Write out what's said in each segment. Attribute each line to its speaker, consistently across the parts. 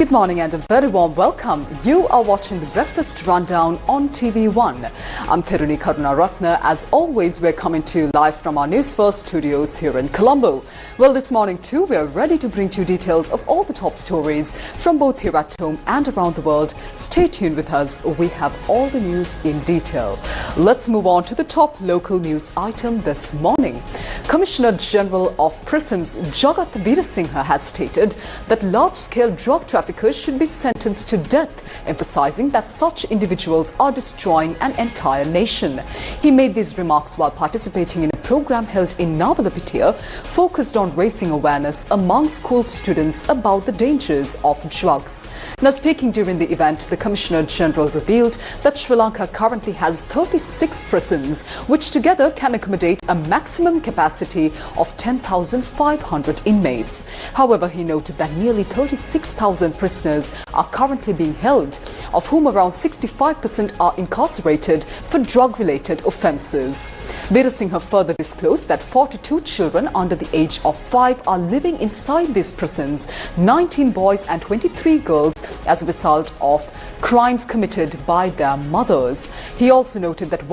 Speaker 1: Good morning and a very warm welcome. You are watching the Breakfast Rundown on TV1. I'm Therunee Karunaratne. As always, we're coming to you live from our Newsfirst studios here in Colombo. Well, this morning too, we're ready to bring you details of all the top stories from both here at home and around the world. Stay tuned with us. We have all the news in detail. Let's move on to the top local news item this morning. Commissioner General of Prisons Jagat Veerasinghe has stated that large-scale drug traffickers should be sentenced to death, emphasizing that such individuals are destroying an entire nation. He made these remarks while participating in a program held in Navalapitiya focused on raising awareness among school students about the dangers of drugs. Now, speaking during the event, the Commissioner General revealed that Sri Lanka currently has 36 prisons, which together can accommodate a maximum capacity of 10,500 inmates. However, he noted that nearly 36,000 prisoners are currently being held, of whom around 65% are incarcerated for drug-related offences. Veerasinghe further disclosed that 42 children under the age of 5 are living inside these prisons, 19 boys and 23 girls, as a result of crimes committed by their mothers. He also noted that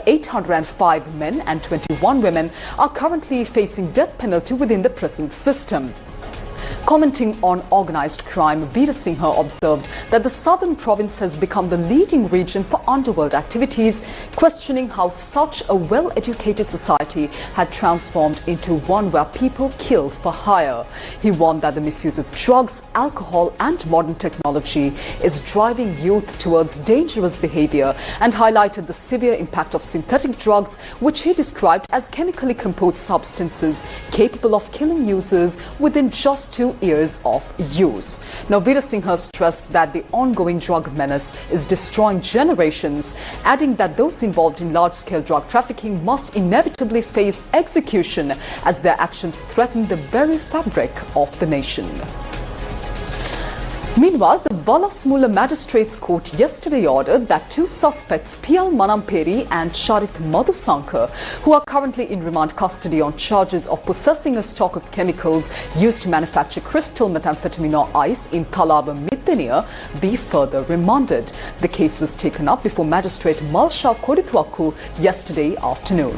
Speaker 1: 805 men and 21 women are currently facing death penalty within the prison system. Commenting on organised crime, Veerasinghe observed that the southern province has become the leading region for underworld activities, questioning how such a well-educated society had transformed into one where people kill for hire. He warned that the misuse of drugs, alcohol and modern technology is driving youth towards dangerous behaviour and highlighted the severe impact of synthetic drugs, which he described as chemically composed substances capable of killing users within just 2 years of use. Now, Veerasinghe stressed that the ongoing drug menace is destroying generations, adding that those involved in large-scale drug trafficking must inevitably face execution as their actions threaten the very fabric of the nation. Meanwhile, the Balasmula Magistrates Court yesterday ordered that 2 suspects, Piyal Manamperi and Charit Madhusankar, who are currently in remand custody on charges of possessing a stock of chemicals used to manufacture crystal methamphetamine or ice in Talaba Mitteniya, be further remanded. The case was taken up before Magistrate Malsha Kodithwaku yesterday afternoon.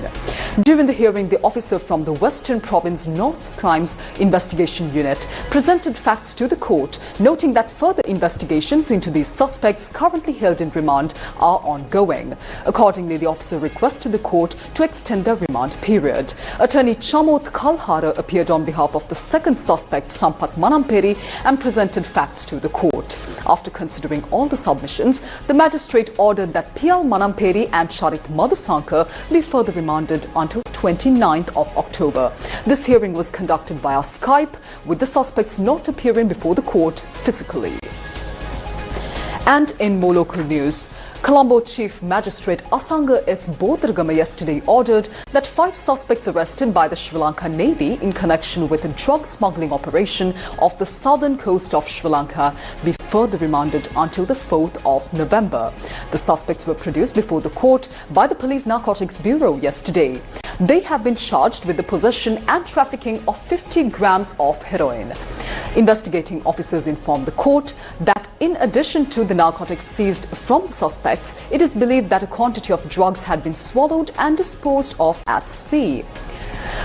Speaker 1: During the hearing, the officer from the Western Province North Crimes Investigation Unit presented facts to the court, noting that further investigations into these suspects currently held in remand are ongoing. Accordingly, the officer requested the court to extend their remand period. Attorney Chamoth Kalhara appeared on behalf of the second suspect, Sampath Manamperi, and presented facts to the court. After considering all the submissions, the magistrate ordered that Piyal Manamperi and Charit Madhusankar be further remanded until 29th of October. This hearing was conducted via Skype, with the suspects not appearing before the court physically. And in more local news, Colombo Chief Magistrate Asanga S. Bodargama yesterday ordered that 5 suspects arrested by the Sri Lanka Navy in connection with a drug smuggling operation off the southern coast of Sri Lanka be further remanded until the 4th of November. The suspects were produced before the court by the Police Narcotics Bureau yesterday. They have been charged with the possession and trafficking of 50 grams of heroin. Investigating officers informed the court that in addition to the narcotics seized from the suspects, it is believed that a quantity of drugs had been swallowed and disposed of at sea.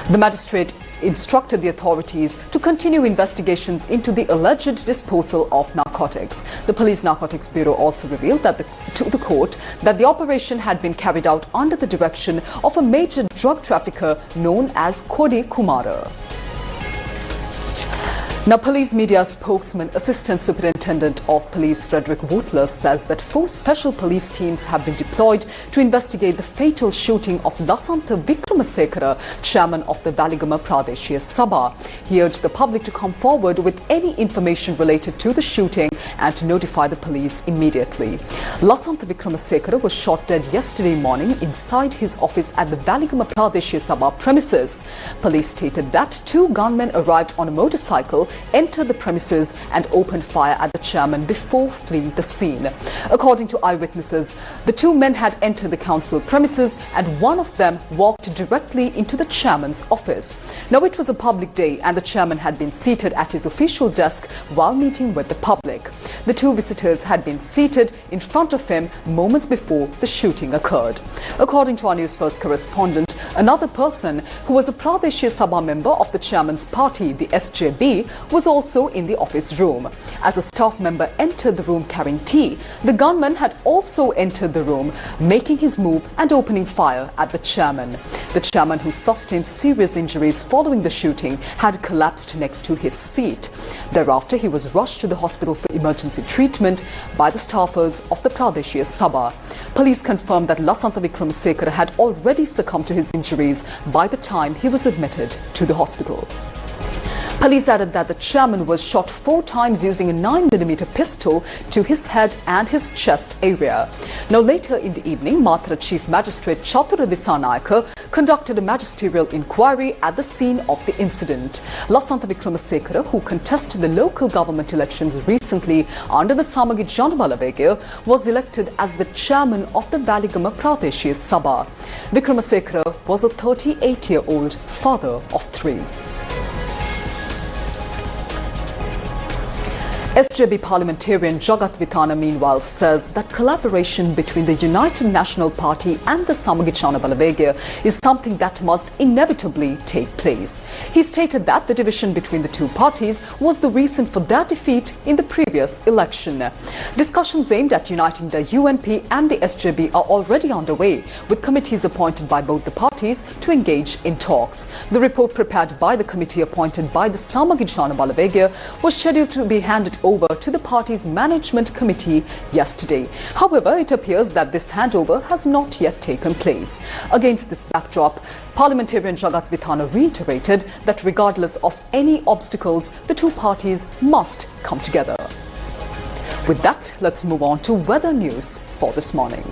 Speaker 1: The magistrate instructed the authorities to continue investigations into the alleged disposal of narcotics. The Police Narcotics Bureau also revealed to the court that the operation had been carried out under the direction of a major drug trafficker known as Kodi Kumara. Now, police media spokesman, Assistant Superintendent of Police Frederick Wootler, says that 4 special police teams have been deployed to investigate the fatal shooting of Lasantha Vikramasekara, chairman of the Baligama Pradeshiya Sabha. He urged the public to come forward with any information related to the shooting and to notify the police immediately. Lasantha Vikramasekara was shot dead yesterday morning inside his office at the Baligama Pradeshiya Sabha premises. Police stated that 2 gunmen arrived on a motorcycle entered the premises and opened fire at the chairman before fleeing the scene. According to eyewitnesses, the two men had entered the council premises and one of them walked directly into the chairman's office. Now, it was a public day and the chairman had been seated at his official desk while meeting with the public. The two visitors had been seated in front of him moments before the shooting occurred. According to our Newsfirst correspondent, another person who was a Pradesh Sabha member of the chairman's party, the SJB, was also in the office room. As a staff member entered the room carrying tea, the gunman had also entered the room, making his move and opening fire at the chairman. The chairman, who sustained serious injuries following the shooting, had collapsed next to his seat. Thereafter, he was rushed to the hospital for emergency treatment by the staffers of the Pradesh Sabha. Police confirmed that Lasantha Vikramasekara had already succumbed to his injuries by the time he was admitted to the hospital. Police added that the chairman was shot 4 times using a 9mm pistol to his head and his chest area. Now, later in the evening, Mathura Chief Magistrate Chatura Disanayaka conducted a magisterial inquiry at the scene of the incident. Lasantha Vikramasekara, who contested the local government elections recently under the Samagi Janabalabegya, was elected as the chairman of the Valigama Pradesh Sabha. Vikramasekara was a 38-year-old father of 3. SJB parliamentarian Jagat Vitana meanwhile says that collaboration between the United National Party and the Samagichana Balabegya is something that must inevitably take place. He stated that the division between the two parties was the reason for their defeat in the previous election. Discussions aimed at uniting the UNP and the SJB are already underway, with committees appointed by both the parties to engage in talks. The report prepared by the committee appointed by the Samagichana Balabegya was scheduled to be handed over to the party's management committee yesterday. However, it appears that this handover has not yet taken place. Against this backdrop, parliamentarian Jagat Vitana reiterated that regardless of any obstacles, the two parties must come together. With that, let's move on to weather news for this morning.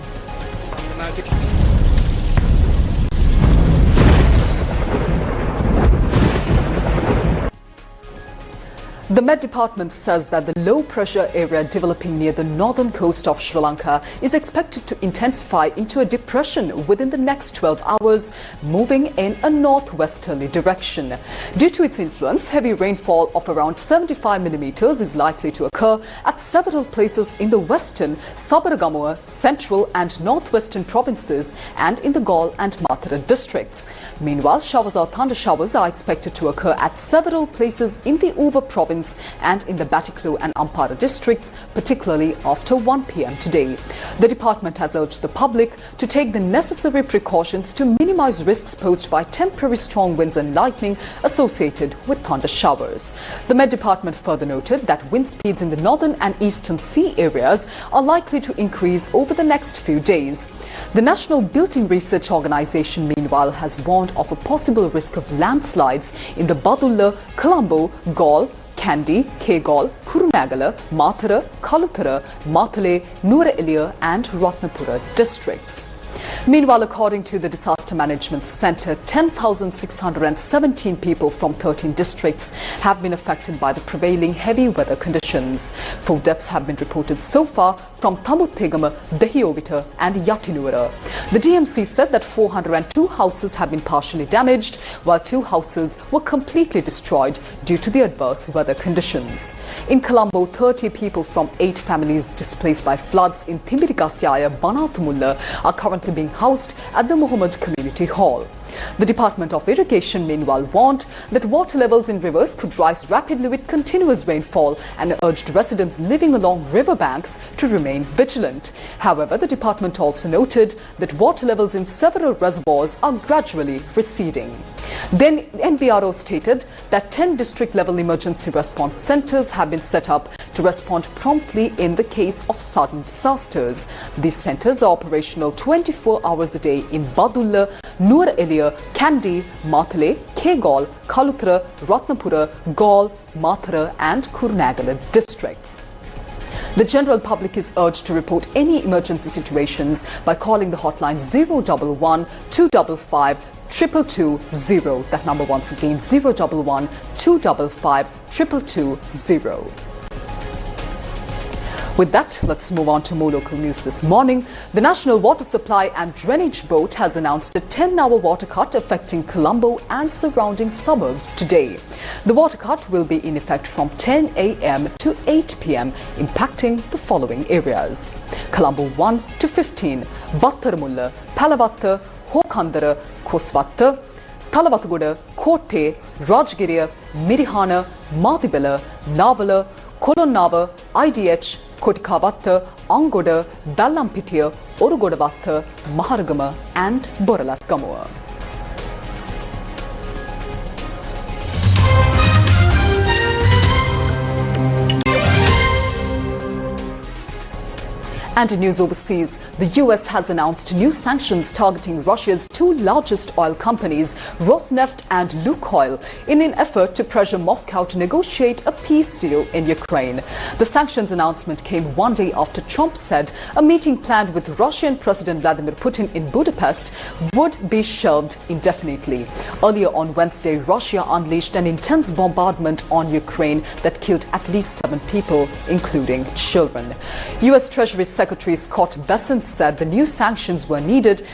Speaker 1: The Met Department says that the low-pressure area developing near the northern coast of Sri Lanka is expected to intensify into a depression within the next 12 hours, moving in a northwesterly direction. Due to its influence, heavy rainfall of around 75 millimeters is likely to occur at several places in the western, Sabaragamuwa, central and northwestern provinces and in the Galle and Mathura districts. Meanwhile, showers or thunder showers are expected to occur at several places in the Uva province and in the Batticaloa and Ampara districts, particularly after 1 p.m. today. The department has urged the public to take the necessary precautions to minimize risks posed by temporary strong winds and lightning associated with thunder showers. The Met Department further noted that wind speeds in the northern and eastern sea areas are likely to increase over the next few days. The National Building Research Organization, meanwhile, has warned of a possible risk of landslides in the Badulla, Colombo, Galle, Kandy, Kegalle, Kurunegala, Mathura, Kaluthara, Mathale, Nuwara Eliya and Ratnapura districts. Meanwhile, according to the Disaster Management Centre, 10,617 people from 13 districts have been affected by the prevailing heavy weather conditions. 4 deaths have been reported so far from Thamutthegama, Dehiyovita and Yatinura. The DMC said that 402 houses have been partially damaged, while 2 houses were completely destroyed due to the adverse weather conditions. In Colombo, 30 people from 8 families displaced by floods in Thimbirikasyaya, Banathumulla are currently being housed at the Muhammad Community Hall. The Department of Irrigation meanwhile warned that water levels in rivers could rise rapidly with continuous rainfall and urged residents living along riverbanks to remain vigilant. However, the department also noted that water levels in several reservoirs are gradually receding. Then NBRO stated that 10 district-level emergency response centers have been set up to respond promptly in the case of sudden disasters. These centers are operational 24 hours a day in Badulla, Nuwara Eliya, Kandy, Mathale, Kegalle, Kaluthara, Ratnapura, Galle, Mathura and Kurunegala districts. The general public is urged to report any emergency situations by calling the hotline 011 255 2220. That number once again 011 255 2220. With that, let's move on to more local news this morning. The National Water Supply and Drainage Board has announced a 10-hour water cut affecting Colombo and surrounding suburbs today. The water cut will be in effect from 10 a.m. to 8 p.m, impacting the following areas: Colombo 1 to 15, Battarmulla, Palavatta, Hokandara, Kosvatta, Talavattagoda, Kotte, Rajgiriya, Mirihana, Madibela, Navala, Kolonnava, IDH, Kotikavatta, Angoda, Ballampitiya, Orugodavatta, Maharagama and Boralasgamua. And in news overseas, the US has announced new sanctions targeting Russia's two largest oil companies, Rosneft and Lukoil, in an effort to pressure Moscow to negotiate a peace deal in Ukraine. The sanctions announcement came one day after Trump said a meeting planned with Russian President Vladimir Putin in Budapest would be shelved indefinitely. Earlier on Wednesday, Russia unleashed an intense bombardment on Ukraine that killed at least 7 people, including children. US Treasury Secretary Scott Bessent said the new sanctions were needed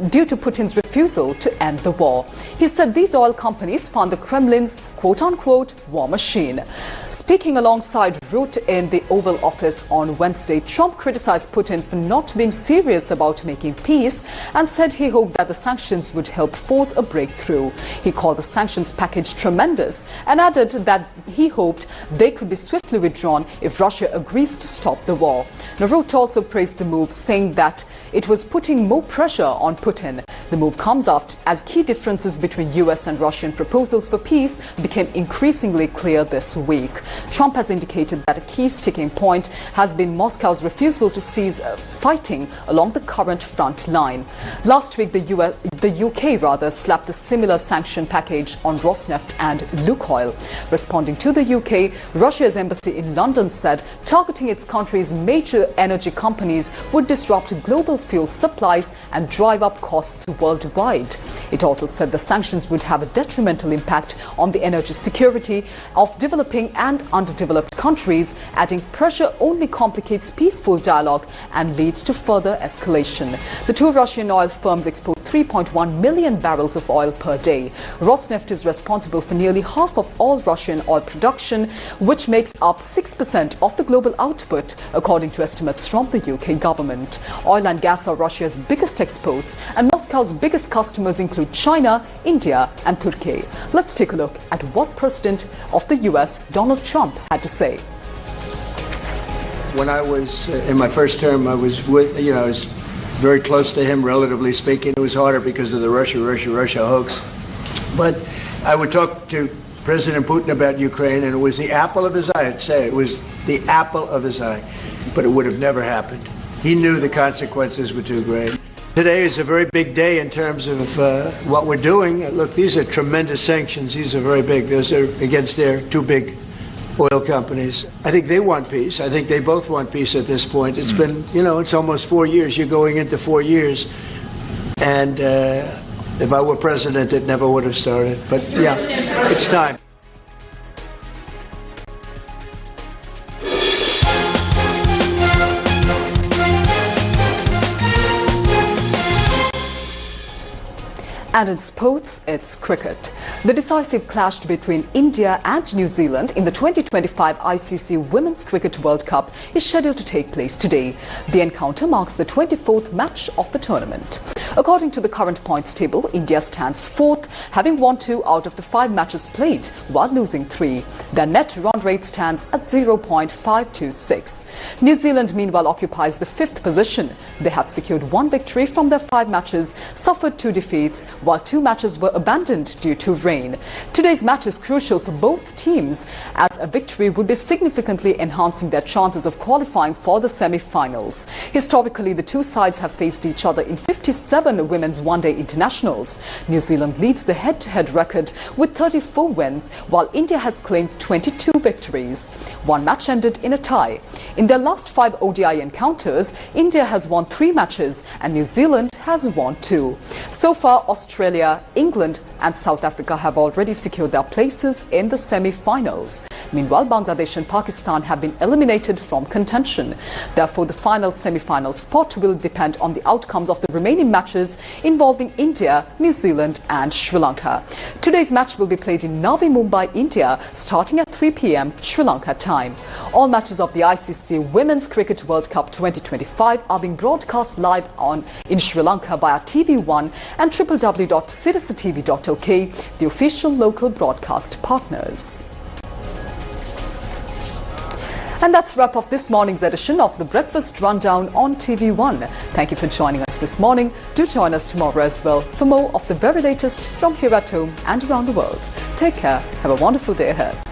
Speaker 1: due to Putin's refusal to end the war. He said these oil companies fund the Kremlin's quote-unquote war machine. Speaking alongside Rutte in the Oval Office on Wednesday, Trump criticized Putin for not being serious about making peace and said he hoped that the sanctions would help force a breakthrough. He called the sanctions package tremendous and added that he hoped they could be swiftly withdrawn if Russia agrees to stop the war. Now, Rutte also praised the move, saying that it was putting more pressure on Putin. The move comes after as key differences between US and Russian proposals for peace became increasingly clear this week. Trump has indicated that a key sticking point has been Moscow's refusal to cease fighting along the current front line. Last week, the UK slapped a similar sanction package on Rosneft and Lukoil. Responding to the UK, Russia's embassy in London said targeting its country's major energy companies would disrupt global fuel supplies and drive up costs worldwide. It also said the sanctions would have a detrimental impact on the energy security of developing and underdeveloped countries, adding pressure only complicates peaceful dialogue and leads to further escalation. The two Russian oil firms export 3.1 million barrels of oil per day. Rosneft is responsible for nearly half of all Russian oil production, which makes up 6% of the global output, according to estimates from the UK government. Oil and gas are Russia's biggest exports, and Moscow's biggest customers include China, India and Turkey. Let's take a look at what President of the US, Donald Trump, had to say.
Speaker 2: When I was in my first term, I was I was very close to him, relatively speaking. It was harder because of the Russia hoax. But I would talk to President Putin about Ukraine, and it was the apple of his eye. I'd say it was the apple of his eye. But it would have never happened. He knew the consequences were too great. Today is a very big day in terms of what we're doing. Look, these are tremendous sanctions. These are very big. Those are against their two big oil companies. I think they want peace. I think they both want peace at this point. It's been, it's almost 4 years. You're going into 4 years. And if I were president, it never would have started. But yeah, it's time.
Speaker 1: And in sports, it's cricket. The decisive clash between India and New Zealand in the 2025 ICC Women's Cricket World Cup is scheduled to take place today. The encounter marks the 24th match of the tournament. According to the current points table, India stands 4th, having won 2 out of the 5 matches played, while losing 3. Their net run rate stands at 0.526. New Zealand, meanwhile, occupies the 5th position. They have secured 1 victory from their 5 matches, suffered 2 defeats, while 2 matches were abandoned due to rain. Today's match is crucial for both teams, as a victory would be significantly enhancing their chances of qualifying for the semi-finals. Historically, the two sides have faced each other in 57 7 women's one-day internationals. New Zealand leads the head-to-head record with 34 wins, while India has claimed 22 victories. One match ended in a tie. In their last 5 ODI encounters, India has won 3 matches and New Zealand has won 2. So far, Australia, England and South Africa have already secured their places in the semi-finals. Meanwhile, Bangladesh and Pakistan have been eliminated from contention. Therefore, the final semi-final spot will depend on the outcomes of the remaining matches involving India, New Zealand and Sri Lanka. Today's match will be played in Navi Mumbai, India, starting at 3 p.m. Sri Lanka time. All matches of the ICC Women's Cricket World Cup 2025 are being broadcast live in Sri Lanka via TV1 and www.sirasatv.ok, the official local broadcast partners. And that's wrap up this morning's edition of the Breakfast Rundown on TV1. Thank you for joining us this morning. Do join us tomorrow as well for more of the very latest from here at home and around the world. Take care. Have a wonderful day ahead.